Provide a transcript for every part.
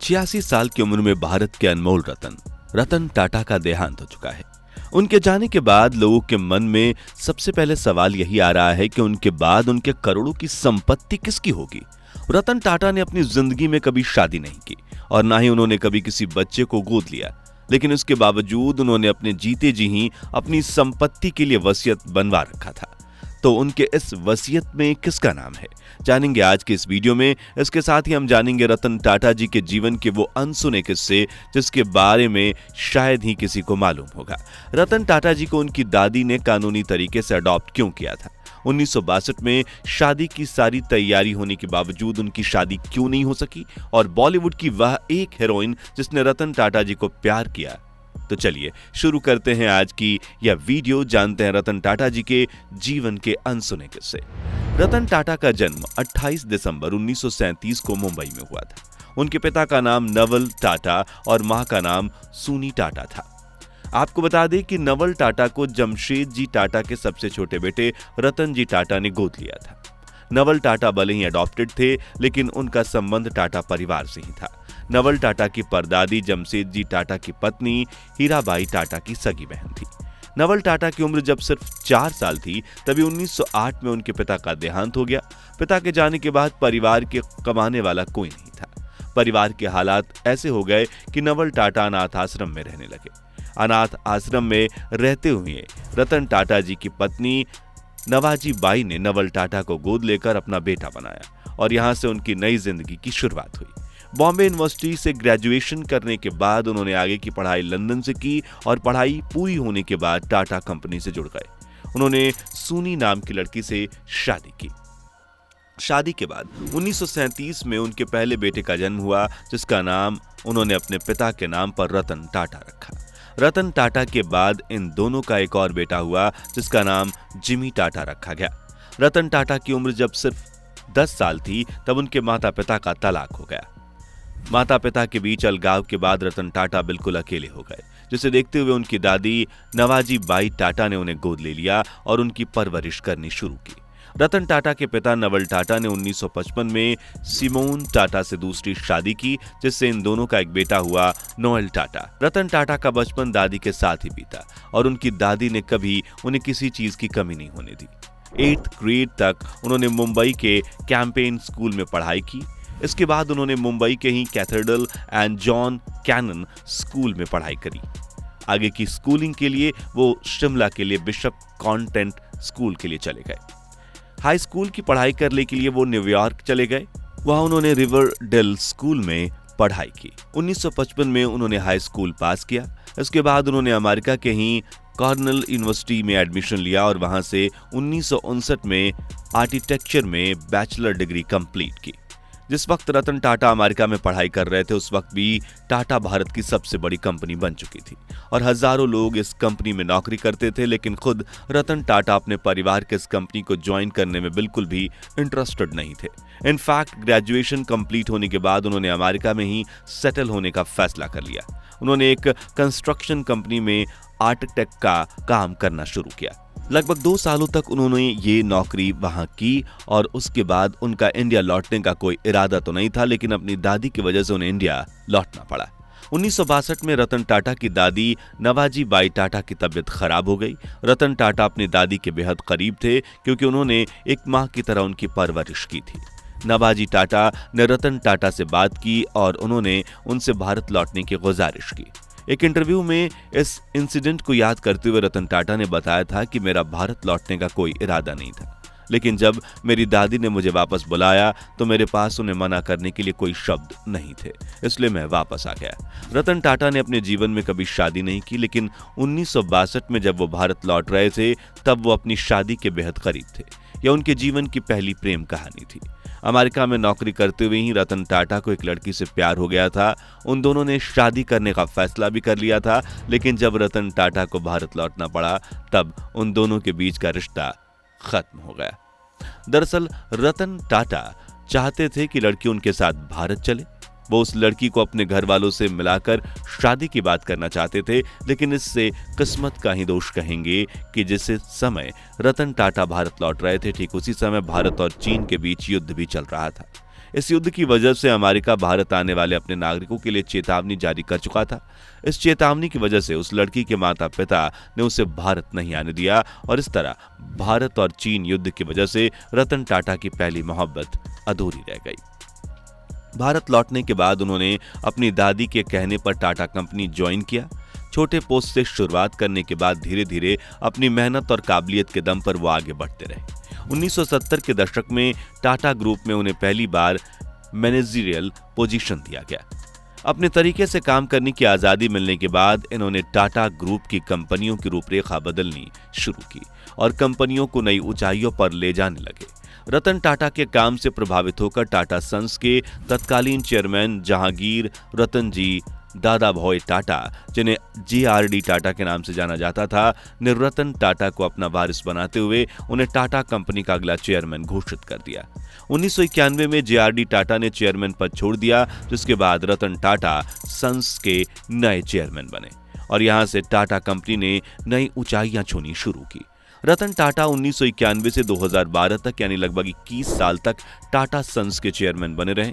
86 साल की उम्र में भारत के अनमोल रतन टाटा का देहांत हो चुका है। उनके जाने के बाद लोगों के मन में सबसे पहले सवाल यही आ रहा है कि उनके बाद उनके करोड़ों की संपत्ति किसकी होगी। रतन टाटा ने अपनी जिंदगी में कभी शादी नहीं की और ना ही उन्होंने कभी किसी बच्चे को गोद लिया, लेकिन उसके बावजूद उन्होंने अपने जीते जी ही अपनी संपत्ति के लिए वसीयत बनवा रखा था। तो उनके इस वसीयत में किसका नाम है, जानेंगे आज के इस वीडियो में। इसके साथ ही हम जानेंगे रतन टाटा जी के जीवन के वो अनसुने किस्से जिसके बारे में शायद ही किसी को मालूम होगा। रतन टाटा जी को उनकी दादी ने कानूनी तरीके से अडॉप्ट क्यों किया था, 1962 में शादी की सारी तैयारी होने के बावजूद उनकी शादी क्यों नहीं हो सकी, और बॉलीवुड की वह एक हीरोइन जिसने रतन टाटा जी को प्यार किया। तो चलिए शुरू करते हैं आज की यह वीडियो, जानते हैं रतन टाटा जी के जीवन के अनसुने किस्से। रतन टाटा का जन्म 28 दिसंबर 1937 को मुंबई में हुआ था। उनके पिता का नाम नवल टाटा और मां का नाम सूनी टाटा था। आपको बता दें कि नवल टाटा को जमशेद जी टाटा के सबसे छोटे बेटे रतन जी टाटा ने गोद लिया था। नवल टाटा भले ही अडॉप्टेड थे, लेकिन उनका संबंध टाटा परिवार से ही था। नवल टाटा की परदादी जमशेद जी टाटा की पत्नी हीराबाई टाटा की सगी बहन थी। नवल टाटा की उम्र जब सिर्फ 4 साल थी तभी 1908 में उनके पिता का देहांत हो गया। पिता के जाने के बाद परिवार के कमाने वाला कोई नहीं था। परिवार के हालात ऐसे हो गए कि नवल टाटा अनाथ आश्रम में रहने लगे। अनाथ आश्रम में रहते हुए रतन टाटा जी की पत्नी नवाजी बाई ने नवल टाटा को गोद लेकर अपना बेटा बनाया और यहां से उनकी नई जिंदगी की शुरुआत हुई। बॉम्बे यूनिवर्सिटी से ग्रेजुएशन करने के बाद उन्होंने आगे की पढ़ाई लंदन से की और पढ़ाई पूरी होने के बाद टाटा कंपनी से जुड़ गए। उन्होंने सूनी नाम की लड़की से शादी की। शादी के बाद 1937 में उनके पहले बेटे का जन्म हुआ, जिसका नाम उन्होंने अपने पिता के नाम पर रतन टाटा रखा। रतन टाटा के बाद इन दोनों का एक और बेटा हुआ जिसका नाम जिमी टाटा रखा गया। रतन टाटा की उम्र जब सिर्फ 10 साल थी तब उनके माता पिता का तलाक हो गया। माता पिता के बीच अलगाव के बाद रतन टाटा बिल्कुल अकेले हो गए, जिसे देखते हुए उनकी दादी नवाजी बाई टाटा ने उन्हें गोद ले लिया और उनकी परवरिश करनी शुरू की। रतन टाटा के पिता नवल टाटा ने 1955 में सिमोन टाटा से दूसरी शादी की, जिससे इन दोनों का एक बेटा हुआ नोएल टाटा। रतन टाटा का बचपन दादी के साथ ही बीता और उनकी दादी ने कभी उन्हें किसी चीज की कमी नहीं होने दी। 8th ग्रेड तक उन्होंने मुंबई के कैंपेन स्कूल में पढ़ाई की। इसके बाद उन्होंने मुंबई के ही Cathedral and John Connon School में पढ़ाई करी। आगे की स्कूलिंग के लिए वो शिमला के लिए बिशप कॉन्वेंट स्कूल के लिए चले गए। हाई स्कूल की पढ़ाई करने के लिए वो न्यूयॉर्क चले गए। वहां उन्होंने रिवरडेल स्कूल में पढ़ाई की। 1955 में उन्होंने हाई स्कूल पास किया। इसके बाद उन्होंने अमेरिका के ही कॉर्नेल यूनिवर्सिटी में एडमिशन लिया और वहां से 1959 में आर्किटेक्चर में बैचलर डिग्री कंप्लीट की। जिस वक्त रतन टाटा अमेरिका में पढ़ाई कर रहे थे उस वक्त भी टाटा भारत की सबसे बड़ी कंपनी बन चुकी थी और हजारों लोग इस कंपनी में नौकरी करते थे, लेकिन खुद रतन टाटा अपने परिवार के इस कंपनी को ज्वाइन करने में बिल्कुल भी इंटरेस्टेड नहीं थे। इनफैक्ट ग्रेजुएशन कंप्लीट होने के बाद उन्होंने अमेरिका में ही सेटल होने का फैसला कर लिया। उन्होंने एक कंस्ट्रक्शन कंपनी में आर्किटेक्ट का काम करना शुरू किया। लगभग 2 सालों तक उन्होंने ये नौकरी वहां की और उसके बाद उनका इंडिया लौटने का कोई इरादा तो नहीं था, लेकिन अपनी दादी की वजह से उन्हें इंडिया लौटना पड़ा। 1962 में रतन टाटा की दादी नवाजी बाई टाटा की तबीयत खराब हो गई। रतन टाटा अपनी दादी के बेहद करीब थे क्योंकि उन्होंने एक मां की तरह उनकी परवरिश की थी। नवाजी टाटा ने रतन टाटा से बात की और उन्होंने उनसे भारत लौटने की गुजारिश की। एक इंटरव्यू में इस इंसिडेंट को याद करते हुए रतन टाटा ने बताया था कि मेरा भारत लौटने का कोई इरादा नहीं था, लेकिन जब मेरी दादी ने मुझे वापस बुलाया तो मेरे पास उन्हें मना करने के लिए कोई शब्द नहीं थे, इसलिए मैं वापस आ गया। रतन टाटा ने अपने जीवन में कभी शादी नहीं की, लेकिन 1962 में जब वो भारत लौट रहे थे तब वो अपनी शादी के बेहद करीब थे। यह उनके जीवन की पहली प्रेम कहानी थी। अमेरिका में नौकरी करते हुए ही रतन टाटा को एक लड़की से प्यार हो गया था। उन दोनों ने शादी करने का फैसला भी कर लिया था, लेकिन जब रतन टाटा को भारत लौटना पड़ा तब उन दोनों के बीच का रिश्ता खत्म हो गया। दरअसल रतन टाटा चाहते थे कि लड़की उनके साथ भारत चले। वो उस लड़की को अपने घर वालों से मिलाकर शादी की बात करना चाहते थे, लेकिन इससे किस्मत का ही दोष कहेंगे कि जिस समय रतन टाटा भारत लौट रहे थे ठीक उसी समय भारत और चीन के बीच युद्ध भी चल रहा था। इस युद्ध की वजह से अमेरिका भारत आने वाले अपने नागरिकों के लिए चेतावनी जारी कर चुका था। इस चेतावनी की वजह से उस लड़की के माता पिता ने उसे भारत नहीं आने दिया और इस तरह भारत और चीन युद्ध की वजह से रतन टाटा की पहली मोहब्बत अधूरी रह गई। भारत लौटने के बाद उन्होंने अपनी दादी के कहने पर टाटा कंपनी ज्वाइन किया। छोटे पोस्ट से शुरुआत करने के बाद धीरे धीरे अपनी मेहनत और काबिलियत के दम पर वो आगे बढ़ते रहे। 1970 के दशक में टाटा ग्रुप में उन्हें पहली बार मैनेजरियल पोजीशन दिया गया। अपने तरीके से काम करने की आजादी मिलने के बाद इन्होंने टाटा ग्रुप की कंपनियों की रूपरेखा बदलनी शुरू की और कंपनियों को नई ऊंचाइयों पर ले जाने लगे। रतन टाटा के काम से प्रभावित होकर टाटा सन्स के तत्कालीन चेयरमैन जहांगीर रतन जी दादा भाई टाटा, जिन्हें JRD टाटा के नाम से जाना जाता था, ने रतन टाटा को अपना वारिस बनाते हुए उन्हें टाटा कंपनी का अगला चेयरमैन घोषित कर दिया। 1991 में JRD टाटा ने चेयरमैन पद छोड़ दिया, जिसके बाद रतन टाटा सन्स के नए चेयरमैन बने और यहां से टाटा कंपनी ने नई ऊंचाइयां छूनी शुरू की। रतन टाटा 1991 से 2012 तक यानी लगभग 21 साल तक टाटा सन्स के चेयरमैन बने रहे।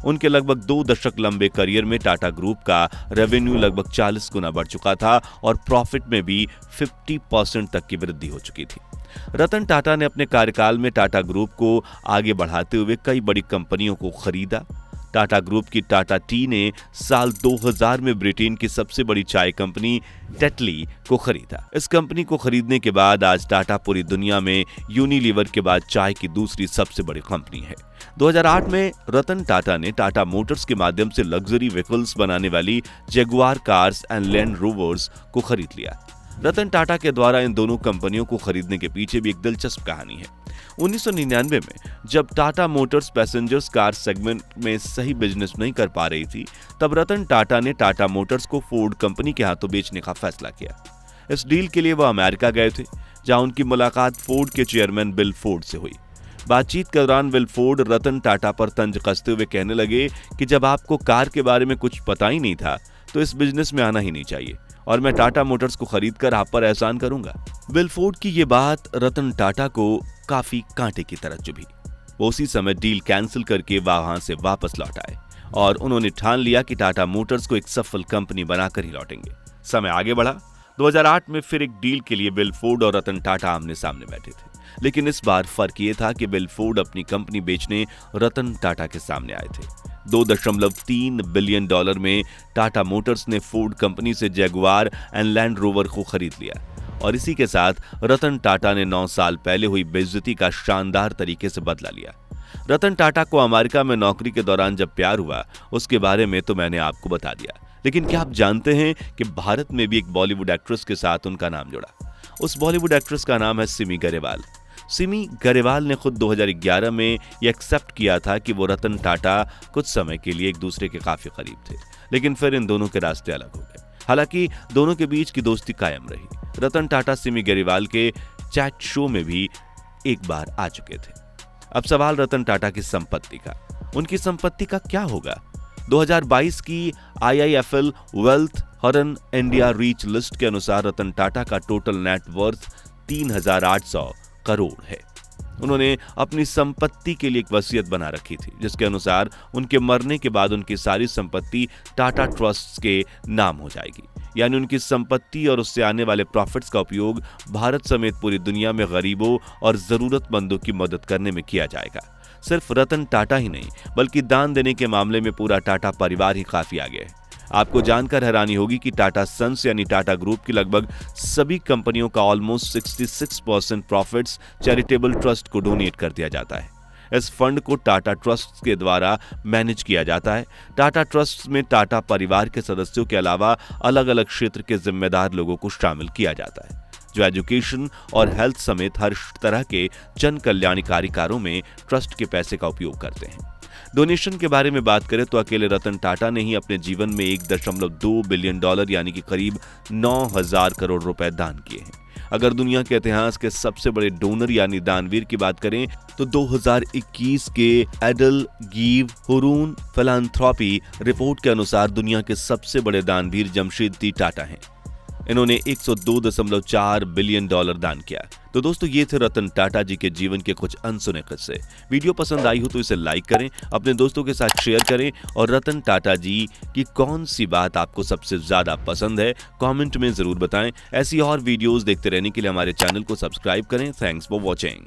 उनके लगभग 2 दशक लंबे करियर में टाटा ग्रुप का रेवेन्यू लगभग 40 गुना बढ़ चुका था और प्रॉफिट में भी 50% तक की वृद्धि हो चुकी थी। रतन टाटा ने अपने कार्यकाल में टाटा ग्रुप को आगे बढ़ाते हुए कई बड़ी कंपनियों को खरीदा। टाटा ग्रुप की टाटा टी ने साल 2000 में ब्रिटेन की सबसे बड़ी चाय कंपनी टेटली को खरीदा। इस कंपनी को खरीदने के बाद आज टाटा पूरी दुनिया में यूनिलीवर के बाद चाय की दूसरी सबसे बड़ी कंपनी है। 2008 में रतन टाटा ने टाटा मोटर्स के माध्यम से लग्जरी व्हीकल्स बनाने वाली Jaguar cars and Land Rovers को खरीद लिया। रतन टाटा के द्वारा इन दोनों कंपनियों को खरीदने के पीछे भी एक दिलचस्प कहानी है। 1999 में जब Tata Motors passengers car segment में सही बिजनेस नहीं कर पा रही थी, तब रतन टाटा ने टाटा मोटर्स को फोर्ड कंपनी के हाथों बेचने का फैसला किया। इस डील के लिए वह अमेरिका गए थे, जहां उनकी मुलाकात फोर्ड के चेयरमैन बिल फोर्ड से हुई। बातचीत के दौरान बिल फोर्ड रतन टाटा पर तंज कसते हुए कहने लगे कि जब आपको कार के बारे में कुछ पता ही नहीं था तो इस बिजनेस में आना ही नहीं चाहिए और मैं टाटा मोटर्स को खरीदकर आप पर एहसान करूंगा। बिल फोर्ड की ये बात रतन टाटा को काफी कांटे की तरह चुभी। वो उसी समय डील कैंसिल करके वहां से वापस लौट आए और उन्होंने ठान लिया कि टाटा मोटर्स को एक सफल कंपनी बनाकर ही लौटेंगे। समय आगे बढ़ा। 2008 में फिर एक डील के लिए बिल फोर्ड और रतन टाटा आमने सामने बैठे थे, लेकिन इस बार फर्क ये था कि बिल फोर्ड अपनी कंपनी बेचने रतन टाटा के सामने आए थे। $2.3 बिलियन में टाटा मोटर्स ने फोर्ड कंपनी से जगुआर एंड लैंड रोवर को खरीद लिया और इसी के साथ रतन टाटा ने 9 साल पहले हुई बेइज्जती का शानदार तरीके से बदला लिया। रतन टाटा को अमेरिका में नौकरी के दौरान जब प्यार हुआ, उसके बारे में तो मैंने आपको बता दिया, लेकिन क्या आप जानते हैं कि भारत में भी एक बॉलीवुड एक्ट्रेस के साथ उनका नाम जुड़ा। उस बॉलीवुड एक्ट्रेस का नाम है सिमी गरेवाल। सिमी गरेवाल ने खुद 2011 में ये एक्सेप्ट किया था कि वो रतन टाटा कुछ समय के लिए एक दूसरे के काफी करीब थे, लेकिन फिर इन दोनों के रास्ते अलग हो गए। हालांकि दोनों के बीच की दोस्ती कायम रही। रतन टाटा सिमी गरेवाल के चैट शो में भी एक बार आ चुके थे। अब सवाल रतन टाटा की संपत्ति का। उनकी संपत्ति का क्या होगा? 2022 की IIFL वेल्थ हरन इंडिया रीच लिस्ट के अनुसार रतन टाटा का टोटल नेट वर्थ 3,800 करोड़ है। उन्होंने अपनी संपत्ति के लिए एक वसीयत बना रखी थी, जिसके अनुसार उनके मरने के बाद उनकी सारी संपत्ति टाटा ट्रस्ट के नाम हो जाएगी। यानी उनकी संपत्ति और उससे आने वाले प्रॉफिट्स का उपयोग भारत समेत पूरी दुनिया में गरीबों और जरूरतमंदों की मदद करने में किया जाएगा। सिर्फ रतन टाटा ही नहीं, बल्कि दान देने के मामले में पूरा टाटा परिवार ही काफी आगे है। आपको जानकर हैरानी होगी कि टाटा सन्स यानी टाटा ग्रुप की लगभग सभी कंपनियों का ऑलमोस्ट 66% प्रॉफिट्स चैरिटेबल ट्रस्ट को डोनेट कर दिया जाता है। इस फंड को टाटा ट्रस्ट के द्वारा मैनेज किया जाता है। टाटा ट्रस्ट में टाटा परिवार के सदस्यों के अलावा अलग अलग क्षेत्र के जिम्मेदार लोगों को शामिल किया जाता है, जो एजुकेशन और हेल्थ समेत हर तरह के जन कल्याणकारी कार्यों में ट्रस्ट के पैसे का उपयोग करते हैं। डोनेशन के बारे में बात करें तो अकेले रतन टाटा ने ही अपने जीवन में $1.2 बिलियन यानी कि करीब 9,000 करोड़ रुपए दान किए हैं। अगर दुनिया के इतिहास के सबसे बड़े डोनर यानी दानवीर की बात करें तो 2021 के एडल गिव हुरून फिलैंथ्रोपी रिपोर्ट के अनुसार दुनिया के सबसे बड़े दानवीर जमशेदजी टाटा हैं। इन्होंने 102.4 बिलियन डॉलर दान किया। तो दोस्तों, ये थे रतन टाटा जी के जीवन के कुछ अनसुने किस्से। वीडियो पसंद आई हो तो इसे लाइक करें, अपने दोस्तों के साथ शेयर करें और रतन टाटा जी की कौन सी बात आपको सबसे ज्यादा पसंद है कमेंट में जरूर बताएं। ऐसी और वीडियोस देखते रहने के लिए हमारे चैनल को सब्सक्राइब करें। Thanks for watching.